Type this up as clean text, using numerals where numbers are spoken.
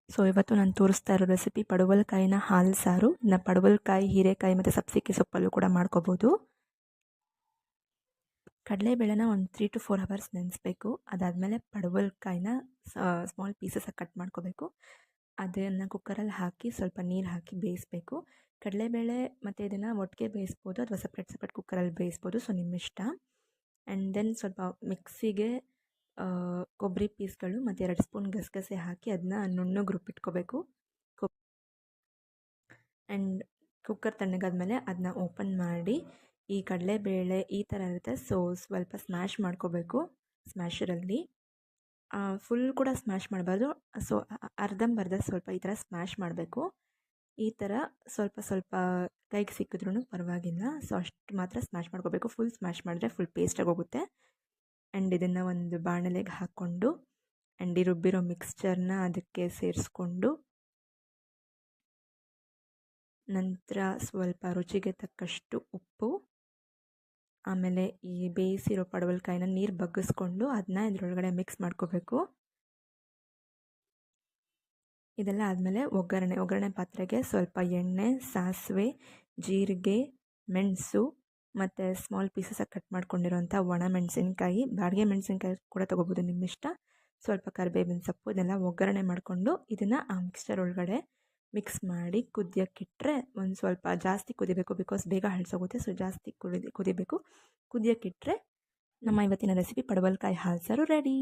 So ಇವತ್ತು ನಾನು ತೋರಿಸ್ತಾ ಇರೋ ರೆಸಿಪಿ ಪಡವಲಕಾಯಿನ ಹಾಲು ಸಾರು. ಪಡವಲಕಾಯಿ, ಹೀರೆಕಾಯಿ ಮತ್ತು ಸಬ್ಸಿಗೆ ಸೊಪ್ಪಲ್ಲೂ ಕೂಡ ಮಾಡ್ಕೋಬೋದು. ಕಡಲೆಬೇಳೆನ ಒಂದು 3 to 4 ಅವರ್ಸ್ ನೆನೆಸ್ಬೇಕು. ಅದಾದಮೇಲೆ ಪಡವಲಕಾಯಿನ ಸ್ಮಾಲ್ ಪೀಸಸ್ ಕಟ್ ಮಾಡ್ಕೋಬೇಕು. ಅದನ್ನು ಕುಕ್ಕರಲ್ಲಿ ಹಾಕಿ ಸ್ವಲ್ಪ ನೀರು ಹಾಕಿ ಬೇಯಿಸಬೇಕು. ಕಡಲೆಬೇಳೆ ಮತ್ತು ಇದನ್ನು ಒಟ್ಟಿಗೆ ಬೇಯಿಸ್ಬೋದು ಅಥವಾ ಸಪ್ರೇಟ್ ಕುಕ್ಕರಲ್ಲಿ ಬೇಯಿಸ್ಬೋದು. ಸೊ ನಿಮ್ಮ ಇಷ್ಟ. ಆ್ಯಂಡ್ ದೆನ್ ಸ್ವಲ್ಪ ಮಿಕ್ಸಿಗೆ ಕೊಬ್ಬರಿ ಪೀಸ್ಗಳು ಮತ್ತು 2 ಸ್ಪೂನ್ ಗಸಗಸೆ ಹಾಕಿ ಅದನ್ನ ನುಣ್ಣಗೆ ರುಬ್ಬಿಟ್ಕೋಬೇಕು. ಆ್ಯಂಡ್ ಕುಕ್ಕರ್ ತಣ್ಣಗಾದ್ಮೇಲೆ ಅದನ್ನ ಓಪನ್ ಮಾಡಿ ಈ ಕಡಲೆಬೇಳೆ ಈ ಥರ ಇರುತ್ತೆ. ಸೊ ಸ್ವಲ್ಪ ಸ್ಮ್ಯಾಶ್ ಮಾಡ್ಕೋಬೇಕು ಸ್ಮ್ಯಾಶರಲ್ಲಿ. ಫುಲ್ ಕೂಡ ಸ್ಮ್ಯಾಶ್ ಮಾಡಬಾರ್ದು. ಸೊ ಅರ್ಧಂಬರ್ಧ ಸ್ವಲ್ಪ ಈ ಥರ ಸ್ಮ್ಯಾಶ್ ಮಾಡಬೇಕು. ಈ ಥರ ಸ್ವಲ್ಪ ಕೈಗೆ ಸಿಕ್ಕಿದ್ರೂ ಪರವಾಗಿಲ್ಲ. ಸೊ ಅಷ್ಟು ಮಾತ್ರ ಸ್ಮ್ಯಾಶ್ ಮಾಡ್ಕೋಬೇಕು. ಫುಲ್ ಸ್ಮ್ಯಾಶ್ ಮಾಡಿದ್ರೆ ಫುಲ್ ಪೇಸ್ಟಾಗಿ ಹೋಗುತ್ತೆ. ಆ್ಯಂಡ್ ಇದನ್ನು ಒಂದು ಬಾಣಲೆಗೆ ಹಾಕ್ಕೊಂಡು ಆ್ಯಂಡ್ ಈ ರುಬ್ಬಿರೋ ಮಿಕ್ಸ್ಚರ್ನ ಅದಕ್ಕೆ ಸೇರಿಸ್ಕೊಂಡು ನಂತರ ಸ್ವಲ್ಪ ರುಚಿಗೆ ತಕ್ಕಷ್ಟು ಉಪ್ಪು, ಆಮೇಲೆ ಈ ಬೇಯಿಸಿರೋ ಪಡವಲಕಾಯಿನ ನೀರು ಬಗ್ಗಿಸ್ಕೊಂಡು ಅದನ್ನ ಇದರೊಳಗಡೆ ಮಿಕ್ಸ್ ಮಾಡ್ಕೋಬೇಕು. ಇದೆಲ್ಲ ಆದಮೇಲೆ ಒಗ್ಗರಣೆ ಪಾತ್ರೆಗೆ ಸ್ವಲ್ಪ ಎಣ್ಣೆ, ಸಾಸಿವೆ, ಜೀರಿಗೆ, ಮೆಣಸು ಮತ್ತು ಸ್ಮಾಲ್ ಪೀಸಸಾಗಿ ಕಟ್ ಮಾಡ್ಕೊಂಡಿರೋಂಥ ಒಣ ಮೆಣಸಿನ್ಕಾಯಿ, ಬಾಡಿಗೆ ಮೆಣಸಿನ್ಕಾಯಿ ಕೂಡ ತೊಗೋಬೋದು ನಿಮ್ಮಿಷ್ಟ. ಸ್ವಲ್ಪ ಕರಿಬೇವಿನ ಸೊಪ್ಪು ಇದೆಲ್ಲ ಒಗ್ಗರಣೆ ಮಾಡಿಕೊಂಡು ಇದನ್ನು ಆ ಮಿಕ್ಸ್ಚರ್ ಒಳಗಡೆ ಮಿಕ್ಸ್ ಮಾಡಿ ಕುದಿಯೋಕ್ಕಿಟ್ರೆ ಒಂದು ಸ್ವಲ್ಪ ಜಾಸ್ತಿ ಕುದಿಬೇಕು. ಬಿಕಾಸ್ ಬೇಗ ಹಳ್ಸೋಗುತ್ತೆ. ಸೊ ಜಾಸ್ತಿ ಕುದಿಬೇಕು. ಕುದಿಯೋಕ್ಕಿಟ್ರೆ ನಮ್ಮ ಇವತ್ತಿನ ರೆಸಿಪಿ ಪಡವಲಕಾಯಿ ಹಾಲು ಸಾರು ರೆಡಿ.